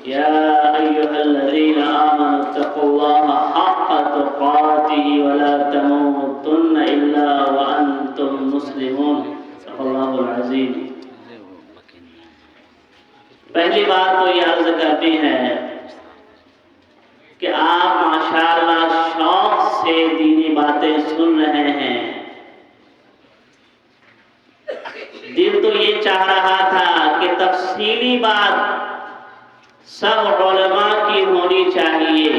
يا أيها الذين آمنوا اتقوا الله حق تقاته ولا تموتن إلا وأنتم مسلمون صدق الله العظيم. پہلی بات تو یہ عرض کرتی ہے کہ آپ ماشاءاللہ شوق سے دینی باتیں سن رہے ہیں. دل تو یہ چاہ رہا تھا کہ تفصیلی بات سب علماء کی ہونی چاہیے.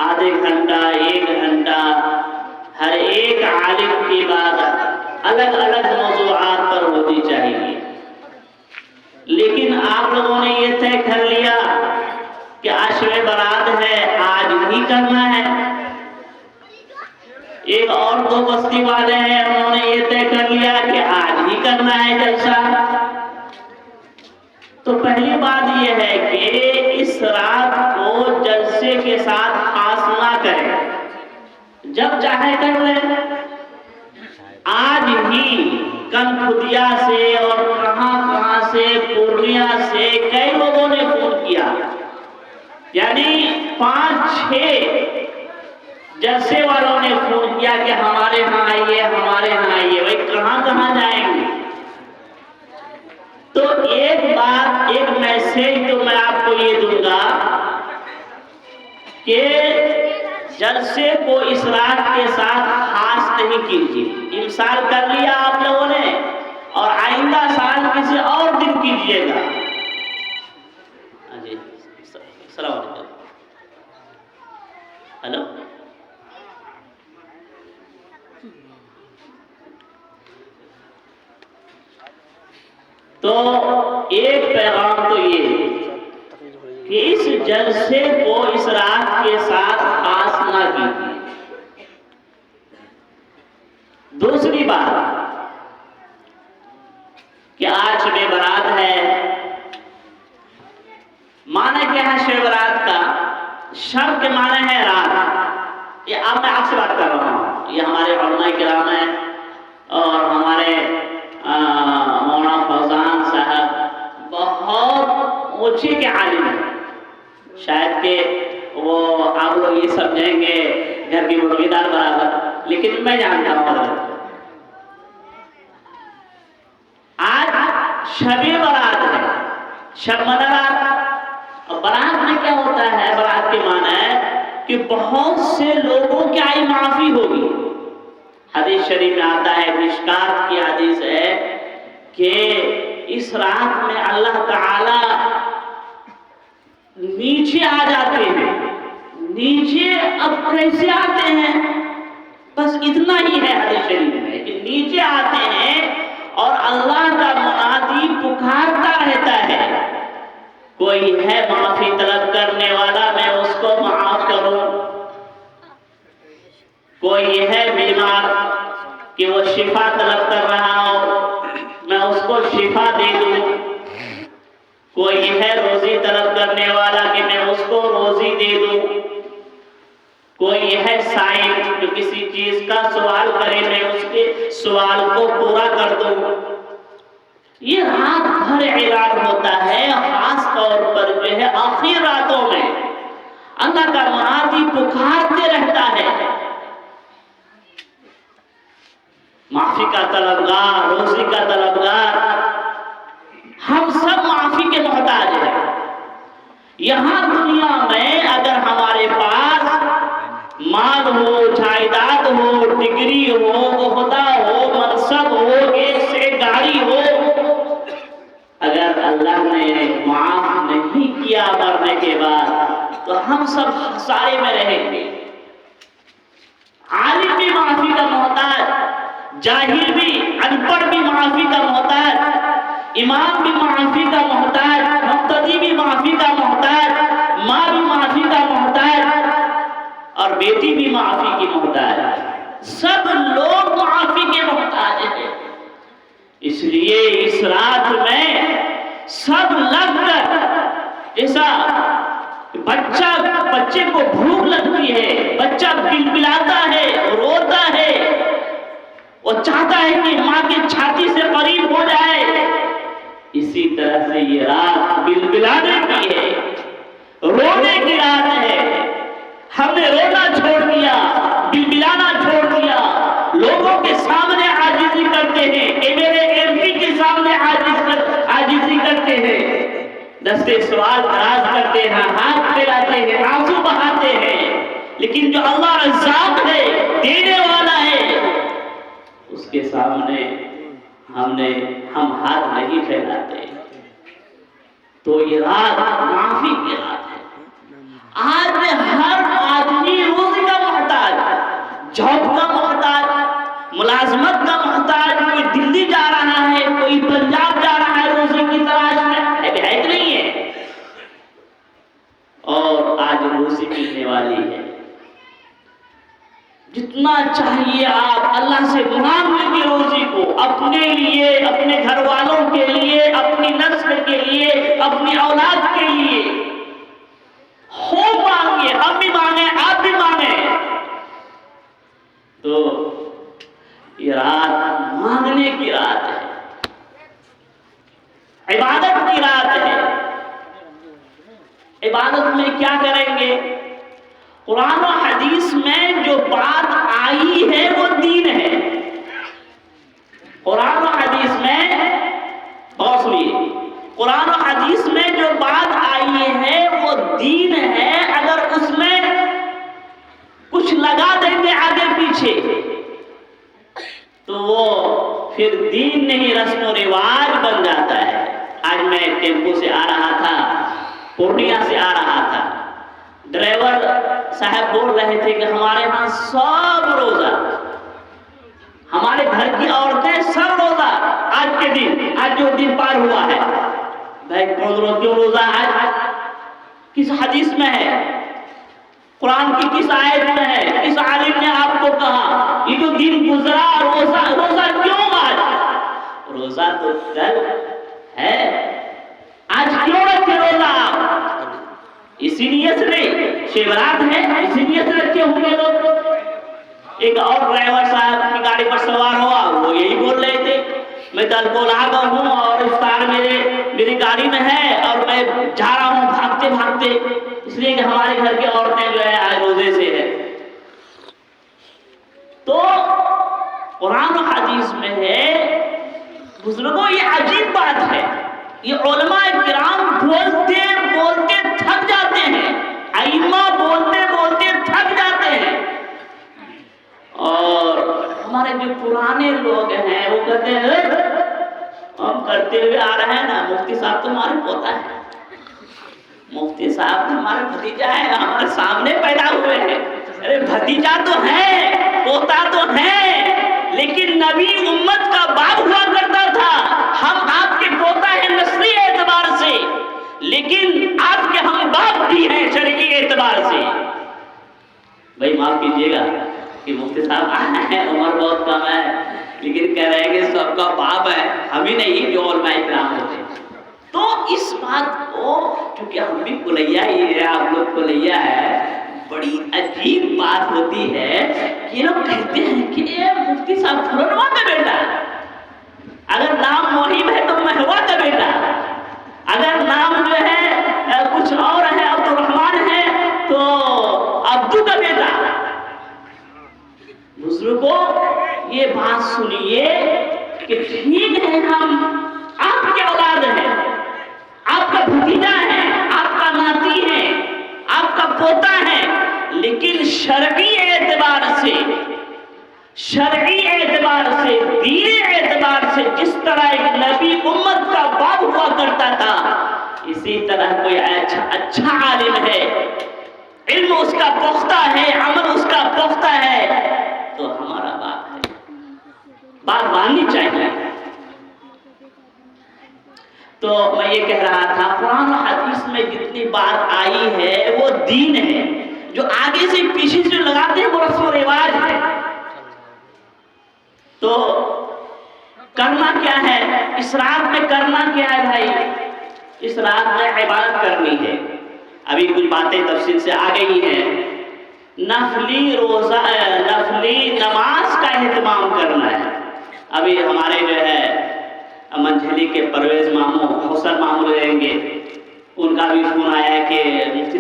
آدھے گھنٹہ 1 گھنٹہ ہر ایک عالم کی بات الگ الگ موضوعات پر ہونی چاہیے. لیکن آپ لوگوں نے یہ طے کر لیا کہ عشر برات ہے آج ہی کرنا ہے. ایک اور 2 بستی والے ہیں انہوں نے یہ طے کر لیا کہ آج ہی کرنا ہے جلسہ. تو پہلی بات یہ ہے کہ اس رات کو جلسے کے ساتھ خاص نہ کریں. جب چاہے کر لیں. آج ہی کنکھدیا سے اور کہاں سے پورنیا سے کئی لوگوں نے فون کیا. یعنی 5-6 جلسے والوں نے فون کیا کہ ہمارے ہاں آئیے ہمارے ہاں آئیے. بھائی کہاں جائیں گے؟ تو ایک بات ایک میسج تو میں آپ کو یہ دوں گا کہ جلسے کو اس رات کے ساتھ خاص نہیں کیجیے. امسال کر لیا آپ لوگوں نے اور آئندہ سال کسی اور دن کیجیے گا. جی السلام علیکم. ہلو. تو ایک پیغام تو یہ کہ اس جلسے کو اس رات کے ساتھ خاص نہ کیجیے. دوسری بات کہ آج شب برات ہے. معنی کیا ہے شب برات کا؟ شب کے معنی ہے رات. یہ اب میں آپ سے بات کر رہا ہوں. یہ ہمارے علماء کرام ہیں اور ہمارے مولانا فوزان صاحب بہت اونچے کے عالم ہیں. شاید کہ وہ آپ لوگ یہ سمجھیں گے گھر کی مرغی دار برابر، لیکن میں جانتا ہوں آج شب برات ہے. شب برات اور برات میں کیا ہوتا ہے؟ برات کے معنی ہے کہ بہت سے لوگوں کی آئی معافی ہوگی. حدیث شریف میں آتا ہے، مشکات کی حدیث ہے کہ اس رات میں اللہ تعالی نیچے آ جاتے ہیں. نیچے اب کیسے آتے ہیں؟ بس اتنا ہی ہے حدیث شریف میں کہ نیچے آتے ہیں اور اللہ کا منادی پکارتا رہتا ہے، کوئی ہے معافی طلب کرنے والا میں اس کو معاف کروں. کوئی ہے بیمار کہ وہ شفا طلب کر رہا ہو میں اس کو شفا دے دوں. کوئی ہے روزی طلب کرنے والا کہ میں اس کو روزی دے دوں. کوئی ہے سائل جو کسی چیز کا سوال کرے میں اس کے سوال کو پورا کر دوں. یہ رات بھر اعلان ہوتا ہے. خاص طور پر جو ہے آخری راتوں میں اللہ کا منادی پکارتے رہتا ہے، معافی کا طلبگار، روزی کا طلبگار. ہم سب معافی کے محتاج ہیں. یہاں دنیا میں اگر ہمارے پاس مال ہو، جائیداد ہو، ڈگری ہو، عہدہ ہو، منصب ہو، 1 سے گاڑی ہو، اگر اللہ نے معاف نہیں کیا مرنے کے بعد تو ہم سب خسارے میں رہیں گے. عالم بھی معافی کا محتاج، جاہل بھی، ان پڑھ بھی معافی کا محتاج، امام بھی معافی کا محتاج، مقتدی بھی معافی کا محتاج، ماں بھی معافی کا محتاج اور بیٹی بھی معافی کی محتاج. سب لوگ معافی کے محتاج ہیں. اس لیے اس رات میں سب لگ کر، جیسا بچے کو بھوک لگتی ہے، بچہ بلبلاتا ہے، روتا ہے، وہ چاہتا ہے کہ ماں کی چھاتی سے قریب ہو جائے، اسی طرح سے یہ رات بلبلانے کی ہے. رونے کی رات ہے. ہم نے رونا چھوڑ دیا, بلبلانا چھوڑ دیا, لوگوں کے سامنے عاجزی کرتے ہیں, میرے ایم پی کے سامنے عاجزی کرتے ہیں, دستے سوال دراز کرتے ہیں, ہاتھ پھیلاتے ہیں, آنسو بہاتے ہیں. لیکن جو اللہ رزاق ہے, دینے والا ہے, اس کے سامنے ہم ہاتھ نہیں پھیلاتے. تو یہ رات معافی کی رات ہے. آج میں ہر آدمی روزی کا محتاج, جاب کا محتاج, ملازمت کا محتاج. کوئی دلی جا رہا ہے, کوئی پنجاب جا رہا ہے روزی کی تلاش میں, ہے کہ نہیں ہے؟ اور آج روزی ملنے والی ہے. جتنا چاہیے آپ اللہ سے مانگ لیجیے روزی کو, اپنے لیے, اپنے گھر والوں کے لیے, اپنی نسل کے لیے, اپنی اولاد کے لیے. خوب مانگیے, ہم بھی مانگیں, آپ بھی مانگیں. تو یہ رات مانگنے کی رات ہے, عبادت کی رات ہے. عبادت میں کیا کریں گے؟ قرآن و حدیث میں جو بات آئی ہے وہ دین ہے. قرآن و حدیث میں, بہت سنیے, قرآن و حدیث میں جو بات آئی ہے وہ دین ہے. اگر اس میں کچھ لگا دیں گے آگے پیچھے تو وہ پھر دین نہیں, رسم و رواج بن جاتا ہے. آج میں ٹیمپو سے آ رہا تھا, پورنیہ سے آ رہا تھا, ڈرائیور صاحب بول رہے تھے کہ ہمارے ہاں سب روزہ, ہمارے گھر کی عورتیں سب روزہ. آج کے دن, آج جو دن پار ہوا ہے, بھائی کیوں روزہ ہے؟ کس حدیث میں ہے؟ قرآن کی کس آیت میں ہے؟ کس عالم نے آپ کو کہا یہ جو دن گزرا روزہ کیوں آج؟ روزہ تو کل ہے, آج کیوں رکھے روزہ آپ؟ اسی نیت سے نہیں, شیورات ہے اسی نیت سے رکھے ہوں گے لوگ. ایک اور ڈرائیور صاحب کی گاڑی پر سوار ہوا, وہ یہی بول رہے تھے میں دلکول آ گا ہوں اور افطار میری گاڑی میں ہے اور میں جا رہا ہوں بھاگتے بھاگتے, اس لیے کہ ہمارے گھر کی عورتیں جو ہے آج روزے سے ہے. تو قرآن و حدیث میں ہے. بزرگوں یہ عجیب بات ہے, یہ علماء کرام بولتے بولتے تھک جاتے ہیں, ائمہ بولتے بولتے تھک جاتے ہیں, اور ہمارے جو پرانے لوگ ہیں وہ کہتے ہیں ہم کرتے ہوئے آ رہے ہیں نا, مفتی صاحب تو ہمارے پوتا ہے, مفتی صاحب تو ہمارے بھتیجا ہے, ہمارے سامنے پیدا ہوئے ہیں. ارے بھتیجا تو ہے, پوتا تو ہے, لیکن نبی امت کا باپ ہوا کرتا تھا. ہم آپ کے پوتا ہیں نسلی اعتبار سے, لیکن آپ کے ہم باپ بھی ہیں شرعی اعتبار سے. بھائی معاف کیجیے گا کہ مفتی صاحب آئے ہیں, عمر بہت کم ہے, لیکن کہہ رہے ہیں کہ سب کا باپ ہے, ہم ہی نہیں جو علماء کرام ہوتے ہیں. تو اس بات کو, کیونکہ ہم بھی کلیا ہی ہے, آپ لوگ کلیا ہے, بڑی عجیب بات ہوتی ہے کہ لوگ کہتے ہیں کہ مفتی صاحب فلانوا کا بیٹا, اگر نام موہم ہے تو مہوا کا بیٹا, اگر نام جو ہے کچھ اور ہے, عبد الرحمان ہے تو عبدو کا بیٹا. بزرگوں یہ بات سنیے کہ ٹھیک ہے ہم آپ کے اولاد ہیں, آپ کا بھتیجا ہے, آپ کا ناتی ہے, آپ کا پوتا ہے, لیکن شرعی اعتبار سے, دینی اعتبار سے جس طرح ایک نبی امت کا باپ ہوا کرتا تھا, اسی طرح کوئی اچھا عالم ہے, علم اس کا پختہ ہے, عمل اس کا پختہ ہے, تو ہمارا باپ ہے. بات ماننی چاہیے. تو میں یہ کہہ رہا تھا, قرآن و حدیث میں جتنی بات آئی ہے وہ دین ہے. جو آگے سے پیچھے سے لگاتے ہیں وہ رسم و رواج ہے. تو کرنا کیا ہے اس رات میں؟ کرنا کیا ہے بھائی؟ اس رات میں عبادت کرنی ہے. ابھی کچھ باتیں تفصیل سے آ گئی ہیں. نفلی روزہ, نفلی نماز کا اہتمام کرنا ہے. ابھی ہمارے جو ہے منجھلی کے پرویز ماموں, حسن ماموں رہیں گے, ان کا بھی فون آیا ہے کہ مفتی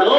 2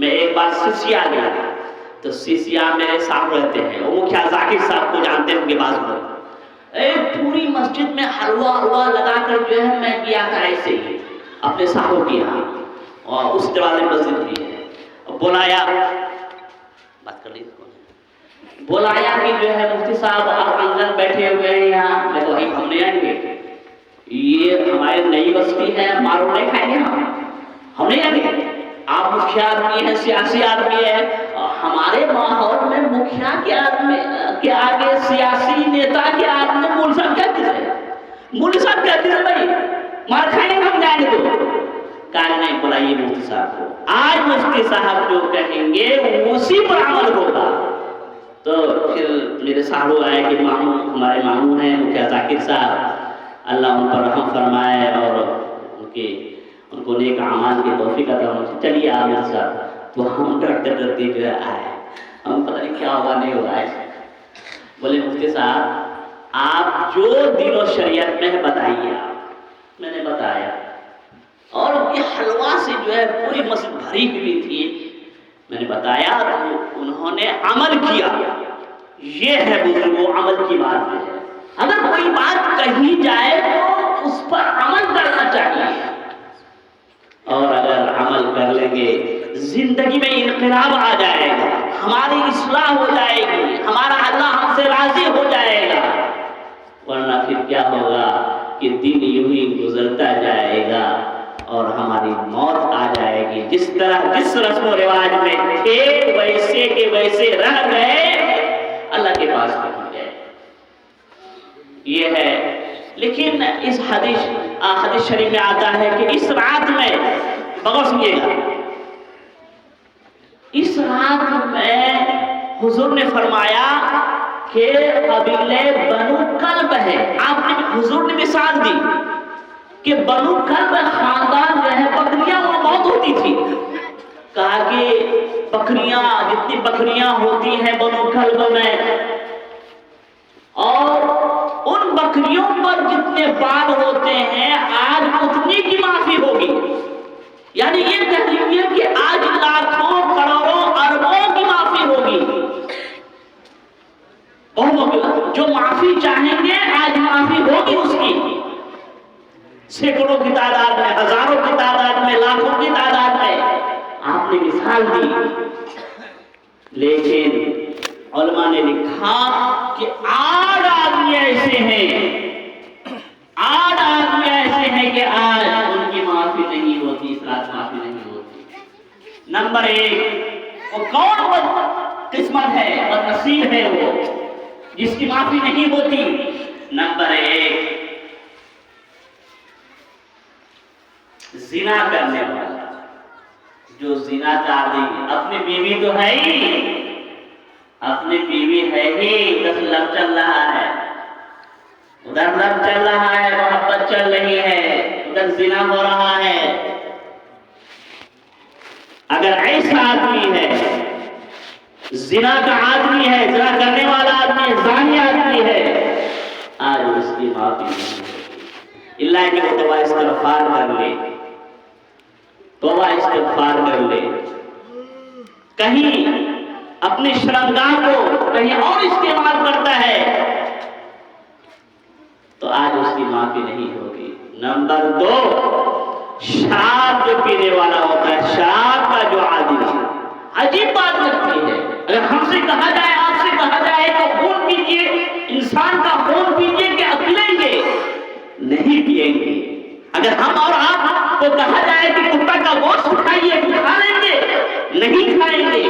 میں ایک بار سسیا گیا تو سسیا میرے ساتھ رہتے ہیں، وہ مکھیا ذاکر صاحب کو جانتے ہیں، ان کے پاس پوری مسجد میں حلوہ لگا کر جو ہے میں گیا تھا ایسے ہی اپنے صاحبوں کے یہاں، اور اس دروازے مسجد بھی ہے، بلایا بات کر لی، بلایا کہ جو ہے مفتی صاحب آپ اندر بیٹھے ہوئے ہیں یہاں، میں تو ہم نہیں آئیں گے، یہ ہماری نئی بستی ہے، مارو نہیں کھائیں گے، ہم نہیں آئیں گے، آپ مکھیا آدمی ہیں، سیاسی آدمی ہے، ہمارے ماحول میں مکھیا کے آدمی کے آگے سیاسی نیتا کے آدمی مول صاحب کہتے ہیں، مول صاحب کہتے ہیں بھائی مار کھائیں گے ہم جائیں گے، تو کہا نہیں بلائیے مفتی صاحب کو، آج مفتی صاحب جو کہیں گے اسی پر عمل ہوگا۔ تو پھر میرے سامنے آئے کہ ماموں ہمارے ماموں ہیں مکھیا ذاکر صاحب، اللہ ان پر رحم فرمائے اور ان کو نیک اعمال کی توفیق عطا فرمائے، چلیے عامر صاحب، تو ہم ڈرتے ڈرتے جو ہے آئے، ہم پتہ نہیں کیا ہوگا نہیں ہوگا، بولے مفتی صاحب آپ جو دین و شریعت میں بتائیے، آپ میں نے بتایا، اور یہ حلوہ سے جو ہے پوری مسجد بھری ہوئی تھی، میں نے بتایا تو انہوں نے عمل کیا، یہ ہے بزرگوں عمل کی بات ہے، اگر کوئی بات کہی جائے تو اس پر عمل کرنا چاہیے، اور اگر عمل کر لیں گے زندگی میں انقلاب آ جائے گا، ہماری اصلاح ہو جائے گی، ہمارا اللہ ہم سے راضی ہو جائے گا، ورنہ پھر کیا ہوگا کہ دن یوں ہی گزرتا جائے گا اور ہماری موت آ جائے گی، جس طرح جس رسم و رواج میں تھے ویسے کے ویسے رہ گئے، اللہ کے پاس پہنچ گئے، یہ ہے۔ لیکن اس حدیث شریف میں آتا ہے کہ اس رات میں بغور سنیے گا، اس رات میں حضور نے فرمایا کہ قبیلے بنو کلب ہے، آپ نے حضور نے مثال دی کہ بنو کلب خاندان جو ہے بکریاں وہ بہت ہوتی تھی، کہا کہ بکریاں جتنی بکریاں ہوتی ہیں بنو کلب میں، اور ان بکریوں پر جتنے بال ہوتے ہیں آج اتنی کی معافی ہوگی، یعنی یہ کہہ لیجیے کہ آج لاکھوں کروڑوں اربوں کی معافی ہوگی، جو معافی چاہیں گے آج معافی ہوگی اس کی، سینکڑوں کی تعداد میں، ہزاروں کی تعداد میں، لاکھوں کی تعداد میں، آپ نے مثال دی۔ لیکن علماء نے لکھا کہ 8 آدمی ایسے ہیں، 8 آدمی ایسے ہیں کہ آج ان کی معافی نہیں ہوتی، اس رات معافی نہیں ہوتی۔ نمبر 1 وہ کون قسمت ہے، بدنصیب ہے وہ جس کی معافی نہیں ہوتی؟ نمبر 1 زنا کرنے والا، جو زنا کاری، اپنی بیوی تو ہے ہی، اپنی بیوی ہے ہی، ادھر لب چل رہا ہے، ادھر لب چل رہا ہے، محبت چل رہی ہے، ادھر زنا ہو رہا ہے، اگر ایسا آدمی ہے، زنا کا آدمی ہے، زنا کرنے والا آدمی، زانی آدمی ہے، آج اس کی معافی نہیں ہوگی، اللہ کہ وہ توبہ استغفار کر لے، توبہ استغفار کر لے، کہیں اپنی شرمگاہ کو کہیں اور استعمال کرتا ہے تو آج اس کی معافی نہیں ہوگی۔ نمبر 2 شراب جو پینے والا ہوتا ہے، شراب کا جو عادی ہے، عجیب بات لگتی ہے، اگر ہم سے کہا جائے، آپ سے کہا جائے کہ خون پیجیے، انسان کا خون پیجیے، کہ پیئیں گے؟ نہیں پیئیں گے۔ اگر ہم اور آپ کو کہا جائے کہ کتا کا گوشت کھائیے، تو کھا لیں گے؟ نہیں کھائیں گے۔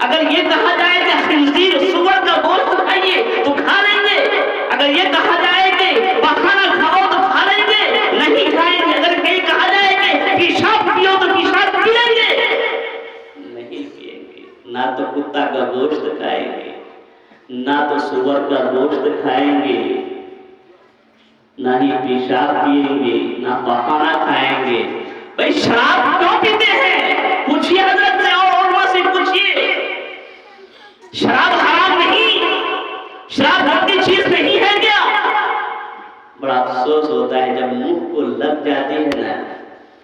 اگر یہ کہا جائے کہ خنزیر سور کا گوشت کھائیے تو کھا لیں گے؟ اگر یہ کہا جائے کہ بخانا کھاؤ تو کھا لیں گے؟ نہیں کھائیں گے۔ اگر یہ کہا جائے کہ پیشاب پیو تو پیشاب پی لیں گے؟ نہیں پیئیں گے۔ نہ تو کتا کا گوشت کھائیں گے، نہ تو سور کا گوشت کھائیں گے، نہ ہی پیشاب پیئیں گے، نہ بخانا کھائیں گے۔ بھئی شراب کیوں پیتے ہیں؟ پوچھئے حضرت سے اور علماء سے پوچھئے، شراب حرام نہیں، شراب گندی چیز نہیں ہے کیا؟ بڑا افسوس ہوتا ہے جب منہ کو لگ جاتی ہے نا،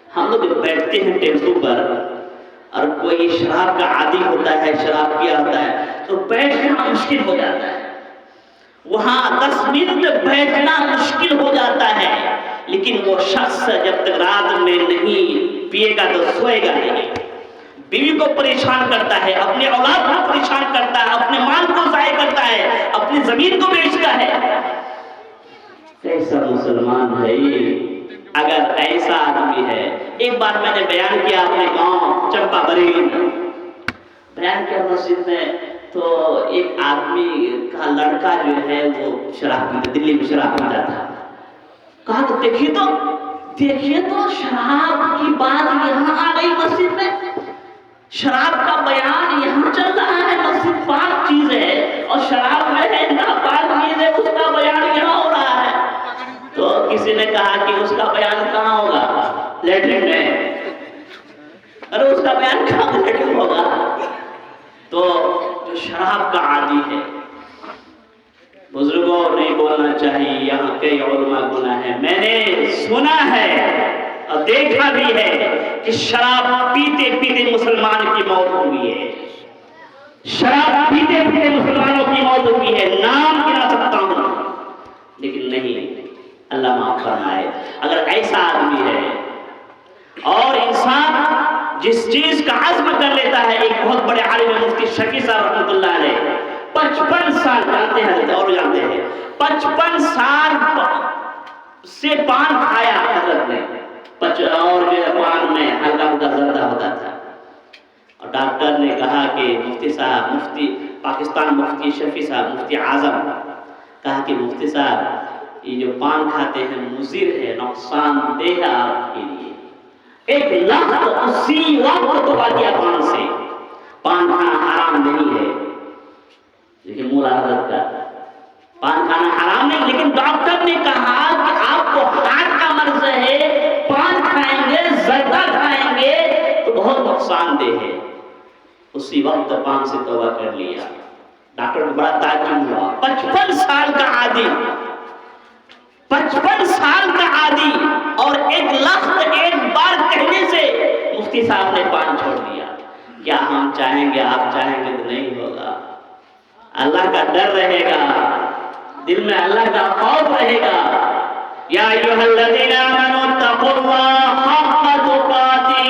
ہم لوگ بیٹھتے ہیں ٹیمپو پر اور کوئی شراب کا عادی ہوتا ہے، شراب پیا ہوتا ہے تو بیٹھنا مشکل ہو جاتا ہے، وہاں 10 منٹ بیٹھنا مشکل ہو جاتا ہے، لیکن وہ شخص جب تک رات میں نہیں پیے گا تو سوئے گا نہیں، بیوی کو پریشان کرتا ہے، اپنے اولاد کو پریشان کرتا ہے، اپنے مال کو ضائع کرتا ہے، اپنی زمین کو بیچتا ہے۔ کیسا مسلمان ہے یہ؟ اگر ایسا آدمی ہے، ایک بار میں نے بیان کیا اپنے گاؤں چمپا بریلی میں، بیان کیا مسجد میں، تو ایک آدمی کا لڑکا جو ہے وہ شراب پیتا، دلی میں شراب پیتا تھا، کہا کہ دیکھیے تو شراب کی بات یہاں آ گئی مسجد میں، شراب کا بیان یہاں چل رہا ہے، مسجد پاک چیز ہے اور شراب میں ہے ناپاک چیز ہے، اس کا بیان یہاں ہو رہا ہے۔ تو کسی نے کہا کہ اس کا بیان کہاں ہوگا؟ لیٹرین میں۔ ارے اس کا بیان کہاں لیٹرین ہوگا؟ تو جو شراب کا عادی ہے، بزرگوں نہیں بولنا چاہیے، یہاں کئی علماء گناہ ہے، میں نے سنا ہے اور دیکھا بھی ہے کہ شراب پیتے پیتے مسلمان کی موت ہوئی ہے، شراب پیتے پیتے مسلمانوں کی موت ہوئی ہے، نام گنا سکتا ہوں لیکن نہیں، اللہ معاف فرمائے۔ اگر ایسا آدمی ہے اور انسان جس چیز کا عزم کر لیتا ہے، ایک بہت بڑے عالم مفتی شفیع صاحب رحمۃ اللہ علیہ 55 سال جانتے ہیں اور جانتے ہیں 55 سال سے پان کھایا حضرت نے، اور جو ہے پان میں ہلکا ہلکا زردہ ہوتا تھا، اور ڈاکٹر نے کہا کہ مفتی صاحب، مفتی پاکستان مفتی شفیع صاحب مفتی اعظم، کہا کہ مفتی صاحب یہ جو پان کھاتے ہیں مضر ہے، نقصان دہ ہے آپ کے لیے، 1 لاکھ اسی وقت توبہ کیا پان سے، پان کھانا حرام نہیں ہے، لیکن مولا حضرت کا پان کھانا حرام نہیں، لیکن ڈاکٹر نے کہا کہ آپ کو ہارٹ کا مرض ہے، پان کھائیں گے، زردہ کھائیں گے تو بہت نقصان دہ ہے، اسی وقت پان سے توبہ کر لیا۔ ڈاکٹر کو بڑا تعجب ہوا، 55 سال کا عادی، 55 سال کا عادی، اور 1 لاکھ ایک بار کہنے سے مفتی صاحب نے پان چھوڑ دیا۔ کیا ہم چاہیں گے، آپ چاہیں گے تو نہیں ہوگا؟ اللہ کا ڈر رہے گا، دل میں اللہ کا خوف رہے گا۔ یا ایھا الذین آمنوا اتقوا اللہ حق تقاتہ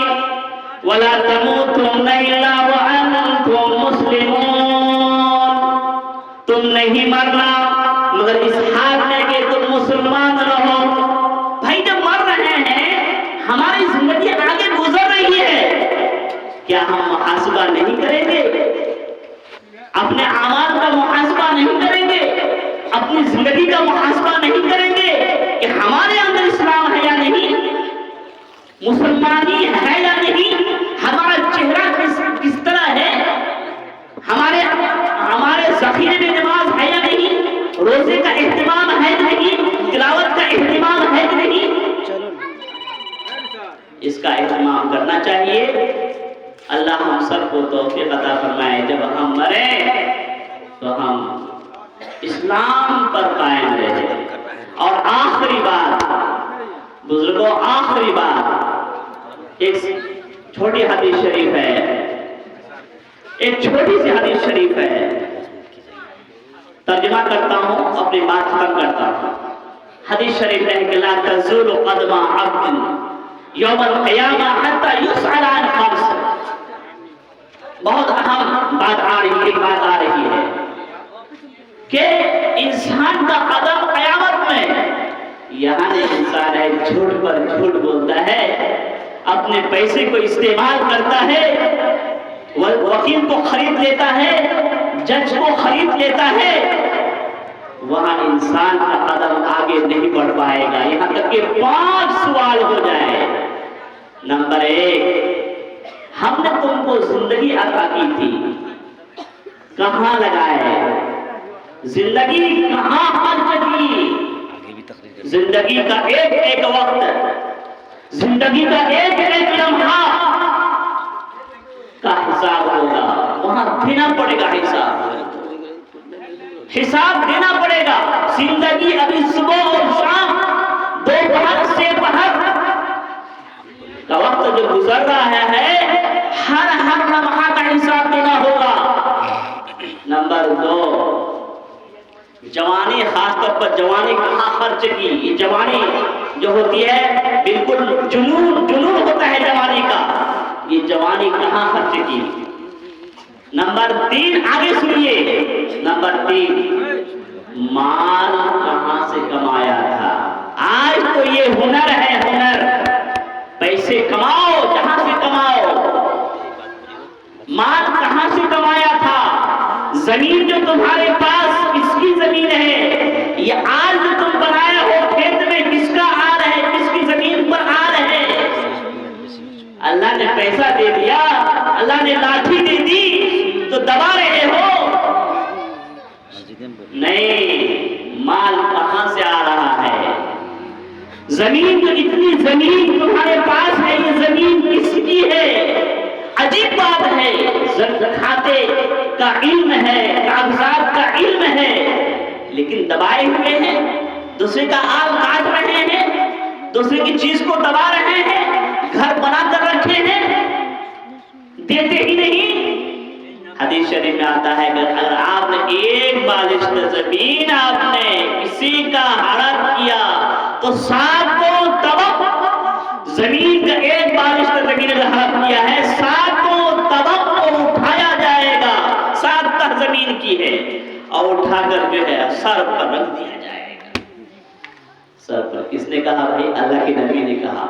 ولا تموتن الا وانتم مسلمون، تم نہیں مرنا مگر اس حال میں کہ تم مسلمان رہو۔ بھائی جب مر رہے ہیں، ہماری زندگی آگے گزر رہی ہے، کیا ہم محاسبہ نہیں کریں گے؟ اپنے اعمال کا محاسبہ نہیں کریں گے؟ اپنی زندگی کا محاسبہ نہیں کریں گے کہ ہمارے اندر اسلام ہے یا نہیں، مسلمانی ہے یا نہیں، ہمارا چہرہ کس طرح ہے، ہمارے ذخیرے میں نماز ہے یا نہیں، روزے کا اہتمام ہے یا نہیں، تلاوت کا اہتمام ہے یا نہیں؟ اس کا اہتمام کرنا چاہیے۔ اللہ ہم سب کو توفیق عطا فرمائے، جب ہم مریں تو ہم اسلام پر قائم رہے۔ اور آخری بات بزرگوں، آخری بات، ایک چھوٹی حدیث شریف ہے، ایک چھوٹی سی حدیث شریف ہے، ترجمہ کرتا ہوں، اپنی بات ختم کرتا ہوں۔ حدیث شریف ہے کہ لا تزول قدم عبد یوم القیامہ حتی یسأل عن خمس۔ بہت اہم بات آ رہی ہے، ایک بات آ رہی ہے کہ انسان کا قدم قیامت میں، یہاں انسان ہے جھوٹ پر جھوٹ بولتا ہے، اپنے پیسے کو استعمال کرتا ہے، وکیل کو خرید لیتا ہے، جج کو خرید لیتا ہے، وہاں انسان کا قدم آگے نہیں بڑھ پائے گا، یہاں تک کہ 5 سوال ہو جائے۔ نمبر 1، ہم نے تم کو زندگی عطا کی تھی، کہاں لگائے؟ زندگی کہاں خرچ کی؟ زندگی کا ایک ایک وقت، زندگی کا ایک ایک لمحہ کا حساب ہوگا، وہاں دینا پڑے گا، حساب دینا پڑے گا۔ زندگی ابھی صبح اور شام، دوپہر سے پہر کا وقت جو گزر رہا ہے، ہر خاص طور پر جوانی کہاں خرچ کی. یہ جوانی جو ہوتی ہے بالکل جنون ہوتا ہے جوانی کا. یہ جوانی کہاں خرچ کی. نمبر 3 آگے سنیے. نمبر 3 مال کہاں سے کمایا تھا. آج تو یہ ہنر ہے, ہنر. پیسے کماؤ جہاں سے کماؤ. مال کہاں سے کمایا تھا. زمین جو تمہارے پاس کس کی زمین ہے. یہ آل جو تم بنایا ہو کھیت میں کس کا آل ہے, کس کی زمین پر آل ہے. اللہ نے پیسہ دے دیا, اللہ نے لاٹھی دے دی تو دبا رہے ہو. نہیں, مال کہاں سے آ رہا ہے. زمین جو اتنی زمین تمہارے پاس ہے, یہ زمین کس کی ہے. عجیب بات ہے. کھاتے کا علم ہے, کاغذات کا علم ہے, لیکن دبائے ہوئے ہیں. دوسرے کا آل کاٹ رہے ہیں, دوسرے کی چیز کو دبا رہے ہیں, گھر بنا کر رکھے ہیں, دیتے ہی نہیں. حدیث شریف میں آتا ہے کہ اگر آپ نے ایک بالشت زمین آپ نے کسی کا ہڑپ کیا تو 7 طبق زمین کا, ایک بالشت زمین کا ہڑپ کیا ہے 7 طبق کو اٹھایا جائے گا. 7 تہ زمین کی ہے اور اٹھا کر جو ہے سر پر رکھ دیا جائے گا. سر پر کس نے کہا بھائی؟ اللہ کے نبی نے کہا.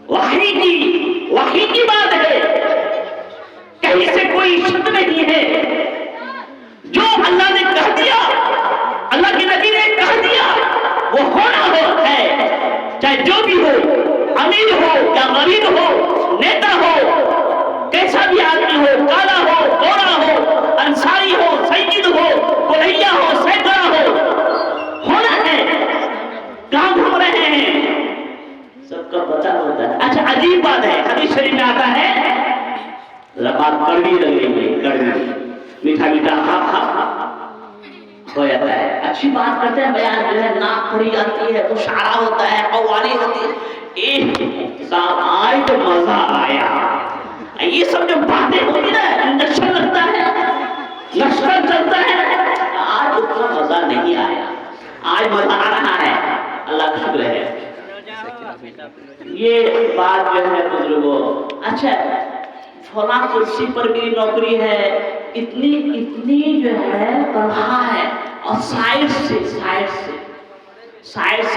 وحی کی بات ہے, کہیں سے کوئی شک نہیں ہے. جو اللہ نے کہہ دیا, اللہ کے نبی نے کہہ دیا, وہ ہونا ہے. چاہے جو بھی ہو, امیر ہو یا غریب ہو, نیتا ہو, کیسا بھی آدمی ہو, کالا ہو, گورا ہو, انصاری ہو, سید ہو, کلہیا ہو, سیکڑا ہو, ہونا ہے. کہاں گھوم رہے ہیں, سب کا پتہ ہوتا ہے. اچھا عجیب بات ہے, حدیث شریف میں آتا ہے, بات کڑوی لگ رہی ہے, کڑوی, میٹھا میٹھا ہو جاتا ہے. اچھی بات کرتے ہیں, بیان جو ہے ناک پڑی جاتی ہے, مشاعرہ ہوتا ہے, قوالی ہوتی ہے. آج تو مزہ آیا. یہ سب جو باتیں ہوتی نا, انجیکشن لگتا ہے, لشکر چلتا ہے. آج اتنا مزہ نہیں آیا, آج مزہ آ رہا ہے. اللہ کا شکر ہے. یہ بات جو ہے بزرگوں, اچھا فلاں کرسی پر میری نوکری ہے, اتنی جو ہے تنخواہ ہے, اور سائڈ سے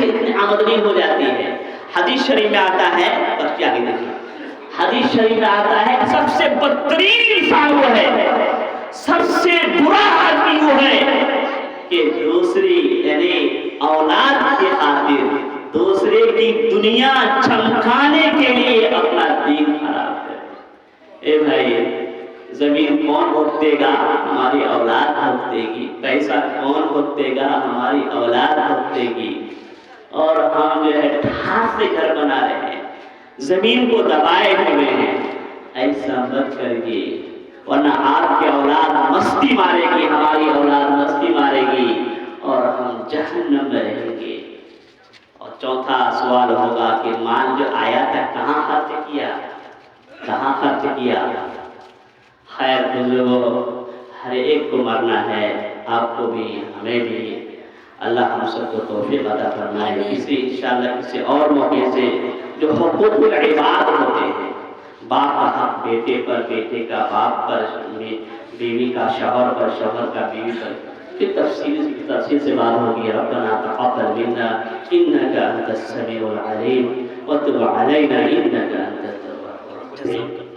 اتنی آمدنی ہو جاتی ہے. حدیث شریف میں آتا ہے, بس کیا کہ دیکھیں, حدیث شریف میں آتا ہے سب سے بدترین انسان وہ ہے, سب سے برا آدمی وہ ہے کہ دوسری یعنی اولاد کی خاطر دوسرے کی دنیا چمکانے کے لیے اپنا دین خراب کرے. اے بھائی, زمین کون ہوتے گا؟ ہماری اولاد ہوتے گی. پیسہ کون ہوتے گا؟ ہماری اولاد ہوتے گی. اور ہم جو ہے ٹھاس سے گھر بنا رہے ہیں, زمین کو دبائے ہوئے ہیں. ایسا مت کریے, ورنہ آپ کی اولاد مستی مارے گی, ہماری اولاد مستی مارے گی, اور ہم جہنم میں رہیں گے. اور چوتھا سوال ہوگا کہ مال جو آیا تھا کہاں خرچ کیا, کہاں خرچ کیا. خیر بزرگوں, ہر ایک کو مرنا ہے, آپ کو بھی, ہمیں بھی. اللہ ہم سب کو توفیق عطا فرمائے. انشاءاللہ کسی اور موقع سے جو حقوق العباد ہوتے ہیں, باپ کا حق بیٹے پر, بیٹے کا باپ پر, بیوی کا شوہر پر, شوہر کا بیوی پر, پھر تفصیل سے بات ہوگی. ربنا تقبل منا انك انت السميع العليم وتب علينا انك انت التواب الرحيم.